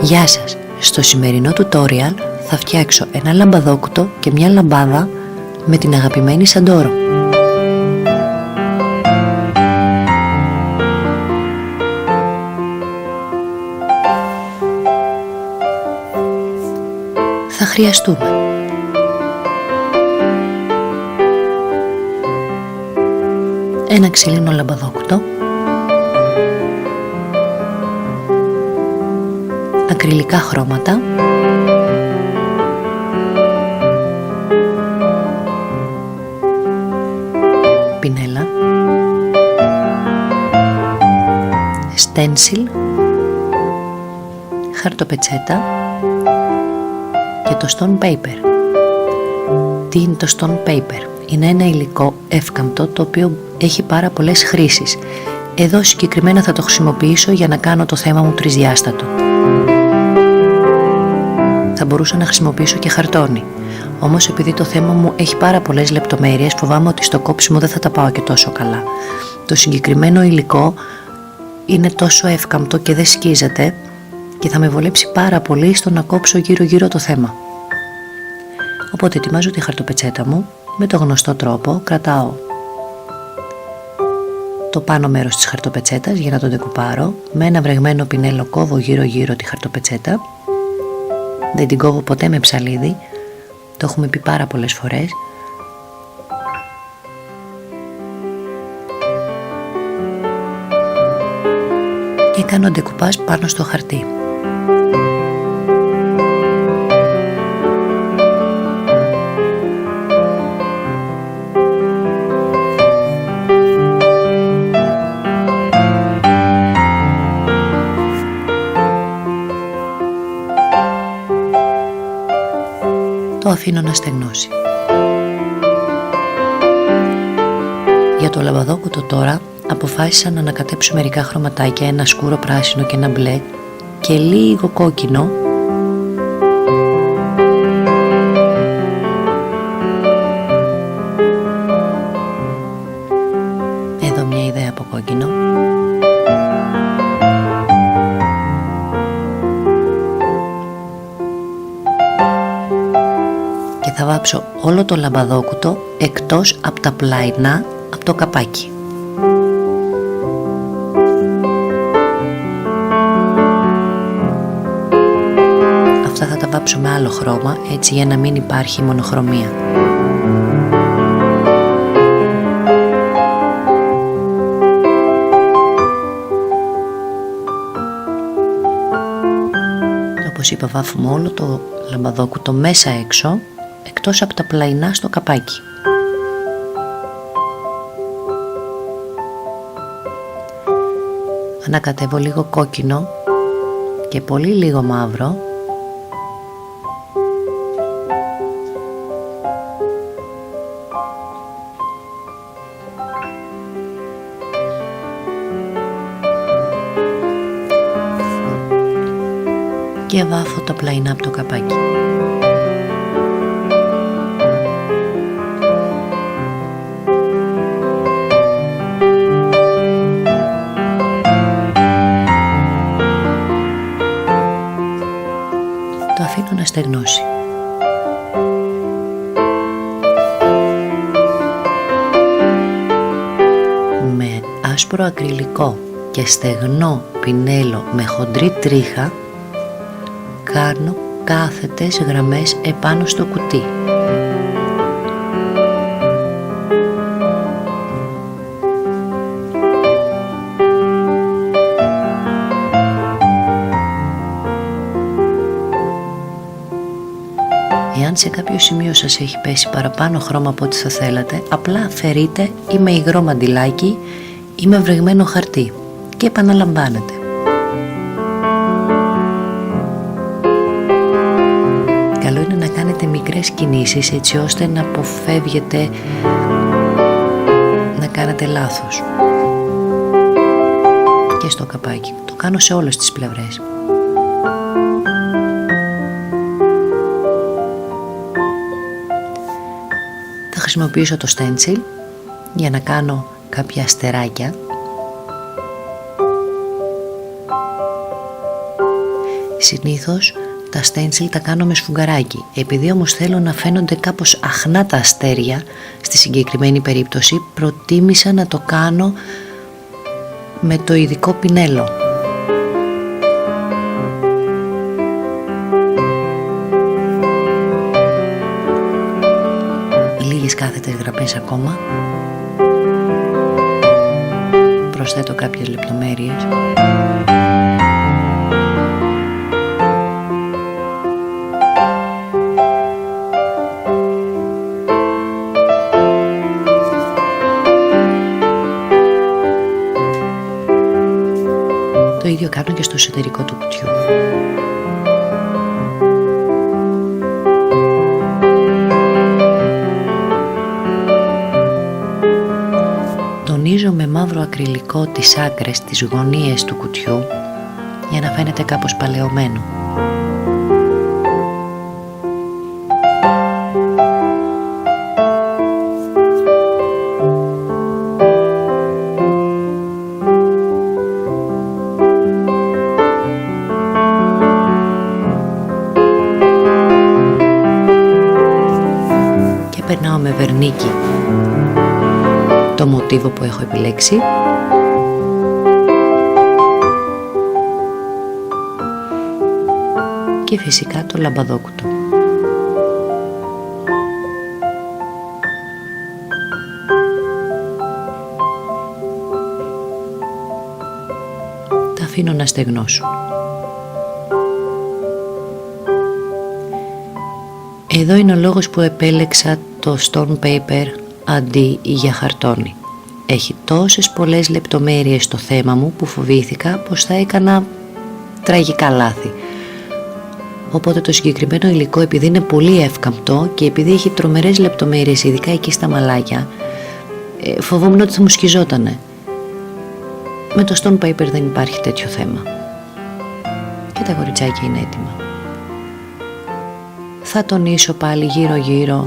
Γεια σας! Στο σημερινό tutorial θα φτιάξω ένα λαμπαδόκουτο και μια λαμπάδα με την αγαπημένη Σαντόρο. Θα χρειαστούμε ένα ξύλινο λαμπαδόκουτο, ακριλικά χρώματα, πινέλα, στένσιλ, χαρτοπετσέτα και το stone paper. Τι είναι το stone paper? Είναι ένα υλικό εύκαμπτο το οποίο έχει πάρα πολλές χρήσεις. Εδώ συγκεκριμένα θα το χρησιμοποιήσω για να κάνω το θέμα μου τρισδιάστατο. Θα μπορούσα να χρησιμοποιήσω και χαρτόνι. Όμως επειδή το θέμα μου έχει πάρα πολλές λεπτομέρειες, φοβάμαι ότι στο κόψιμο δεν θα τα πάω και τόσο καλά. Το συγκεκριμένο υλικό είναι τόσο εύκαμπτο και δεν σκίζεται και θα με βολέψει πάρα πολύ στο να κόψω γύρω-γύρω το θέμα. Οπότε ετοιμάζω τη χαρτοπετσέτα μου με το γνωστό τρόπο. Κρατάω το πάνω μέρος της χαρτοπετσέτας για να το ντεκουπάρω. Με ένα βρεγμένο πινέλο κόβω γύρω-γύρω τη χαρτοπετσέτα. Δεν την κόβω ποτέ με ψαλίδι, το έχουμε πει πάρα πολλές φορές. Και κάνω ντεκουπάζ πάνω στο χαρτί. Το αφήνω να στεγνώσει. Για το λαμπαδόκουτο τώρα αποφάσισα να ανακατέψω μερικά χρωματάκια, ένα σκούρο πράσινο και ένα μπλε και λίγο κόκκινο, εδώ μια ιδέα από κόκκινο, και θα βάψω όλο το λαμπαδόκουτο εκτός από τα πλαϊνά από το καπάκι. Αυτά θα τα βάψω με άλλο χρώμα, έτσι για να μην υπάρχει μονοχρωμία. Όπως είπα, βάφουμε όλο το λαμπαδόκουτο μέσα έξω, εκτός από τα πλαϊνά στο καπάκι. Ανακατεύω λίγο κόκκινο και πολύ λίγο μαύρο και βάφω τα πλαϊνά από το καπάκι. Το αφήνω να στεγνώσει. Με άσπρο ακριλικό και στεγνό πινέλο με χοντρή τρίχα κάνω κάθετες γραμμές επάνω στο κουτί. Εάν σε κάποιο σημείο σας έχει πέσει παραπάνω χρώμα από ό,τι θα θέλατε, απλά αφαιρείτε ή με υγρό μαντιλάκι ή με βρεγμένο χαρτί και επαναλαμβάνετε. Καλό είναι να κάνετε μικρές κινήσεις έτσι ώστε να αποφεύγετε να κάνετε λάθος. Και στο καπάκι. Το κάνω σε όλες τις πλευρές. Θα χρησιμοποιήσω το stencil για να κάνω κάποια αστεράκια. Συνήθως τα στένσιλ τα κάνω με σφουγγαράκι. Επειδή όμως θέλω να φαίνονται κάπως αχνά τα αστέρια, στη συγκεκριμένη περίπτωση προτίμησα να το κάνω με το ειδικό πινέλο. Λίγες κάθετες γραμμές ακόμα. Προσθέτω κάποιες λεπτομέρειες. Το ίδιο κάνω και στο εσωτερικό του κουτιού. Τονίζω με μαύρο ακριλικό τις άκρες, τις γωνίες του κουτιού για να φαίνεται κάπως παλαιωμένο. Και περνάω με βερνίκι το μοτίβο που έχω επιλέξει και φυσικά το λαμπαδόκουτο. Τα αφήνω να στεγνώσουν. Εδώ είναι ο λόγος που επέλεξα το stone paper αντί για χαρτόνι. Έχει τόσες πολλές λεπτομέρειες στο θέμα μου που φοβήθηκα πως θα έκανα τραγικά λάθη. Οπότε το συγκεκριμένο υλικό, επειδή είναι πολύ εύκαμπτο και επειδή έχει τρομερές λεπτομέρειες, ειδικά εκεί στα μαλάκια, φοβόμουν ότι θα μου σκιζότανε. Με το stone paper δεν υπάρχει τέτοιο θέμα. Και τα κοριτσάκια είναι έτοιμα. Θα τονίσω πάλι γύρω γύρω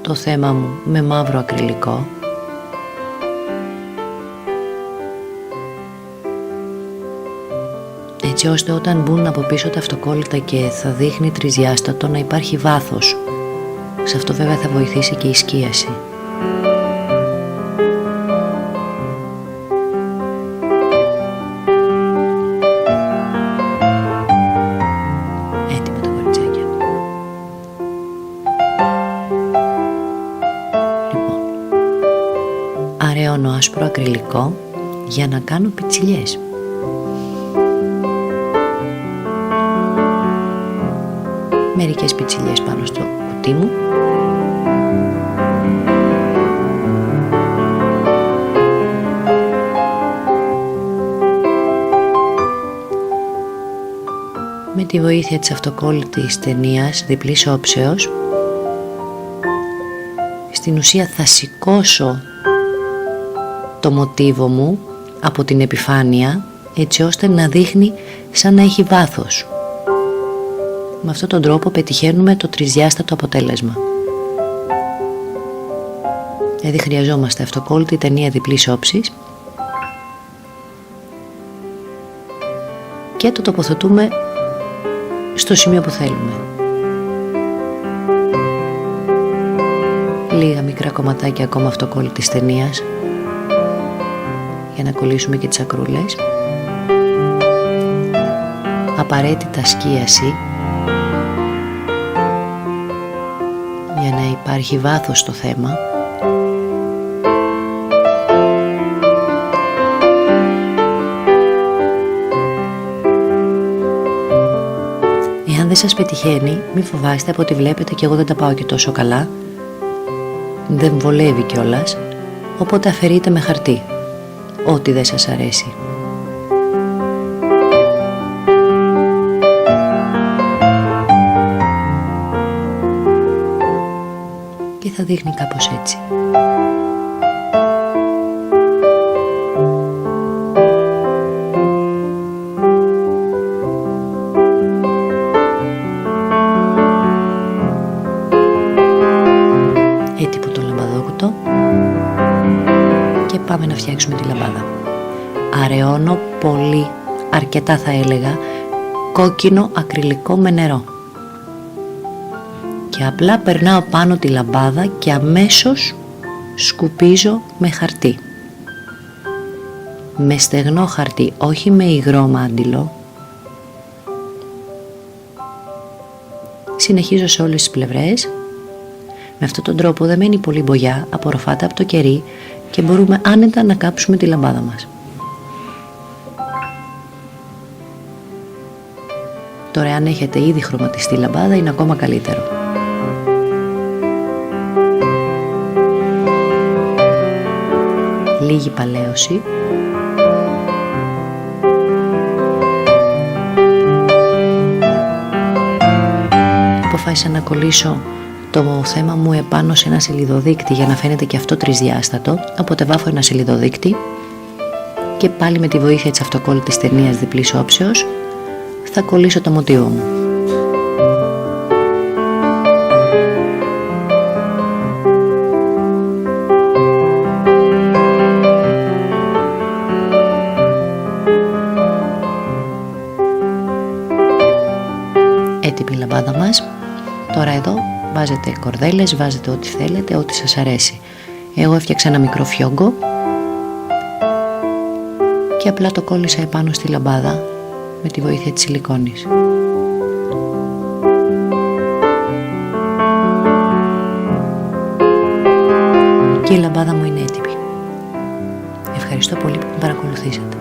το θέμα μου με μαύρο ακριλικό. Έτσι ώστε όταν μπουν από πίσω τα αυτοκόλλητα και θα δείχνει τρισδιάστατο να υπάρχει βάθος. Σε αυτό βέβαια θα βοηθήσει και η σκίαση. Έτοιμα τα κοριτσάκια. Λοιπόν, αραιώνω άσπρο ακριλικό για να κάνω πιτσιλιές. Μερικές πιτσιλιές πάνω στο κουτί μου. Με τη βοήθεια της αυτοκόλλητης ταινίας διπλής όψεως, στην ουσία θα σηκώσω το μοτίβο μου από την επιφάνεια έτσι ώστε να δείχνει σαν να έχει βάθος. Με αυτόν τον τρόπο πετυχαίνουμε το τρισδιάστατο αποτέλεσμα. Δηλαδή χρειαζόμαστε αυτοκόλλητη ταινία διπλής όψης και το τοποθετούμε στο σημείο που θέλουμε. Λίγα μικρά κομματάκια ακόμα αυτοκόλλητης ταινίας για να κολλήσουμε και τις ακρούλες. Απαραίτητα σκίαση για να υπάρχει βάθος στο θέμα. Εάν δεν σας πετυχαίνει, μη φοβάστε, από ό,τι βλέπετε και εγώ δεν τα πάω και τόσο καλά. Δεν βολεύει κιόλας, οπότε αφαιρείτε με χαρτί ό,τι δεν σας αρέσει. Και θα δείχνει κάπως έτσι. Έτοιμο το λαμπαδόκουτο και πάμε να φτιάξουμε τη λαμπάδα. Αραιώνω πολύ, αρκετά θα έλεγα, κόκκινο ακριλικό με νερό. Και απλά περνάω πάνω τη λαμπάδα και αμέσως σκουπίζω με χαρτί. Με στεγνό χαρτί, όχι με υγρό μάντιλο. Συνεχίζω σε όλες τις πλευρές. Με αυτόν τον τρόπο δεν μένει πολύ μπογιά, απορροφάται από το κερί και μπορούμε άνετα να κάψουμε τη λαμπάδα μας. Τώρα αν έχετε ήδη χρωματιστεί λαμπάδα είναι ακόμα καλύτερο. Λίγη παλαίωση. Αποφάσισα να κολλήσω το θέμα μου επάνω σε ένα σελιδοδείκτη για να φαίνεται και αυτό τρισδιάστατο. Οπότε βάφω ένα σελιδοδείκτη και πάλι με τη βοήθεια της αυτοκόλλητης ταινίας διπλής όψεως θα κολλήσω το μοτίβο μου. Έτοιμη η λαμπάδα μας. Τώρα εδώ βάζετε κορδέλες, βάζετε ό,τι θέλετε, ό,τι σας αρέσει. Εγώ έφτιαξα ένα μικρό φιόγκο και απλά το κόλλησα επάνω στη λαμπάδα με τη βοήθεια της σιλικόνης. Και η λαμπάδα μου είναι έτοιμη. Ευχαριστώ πολύ που με παρακολουθήσατε.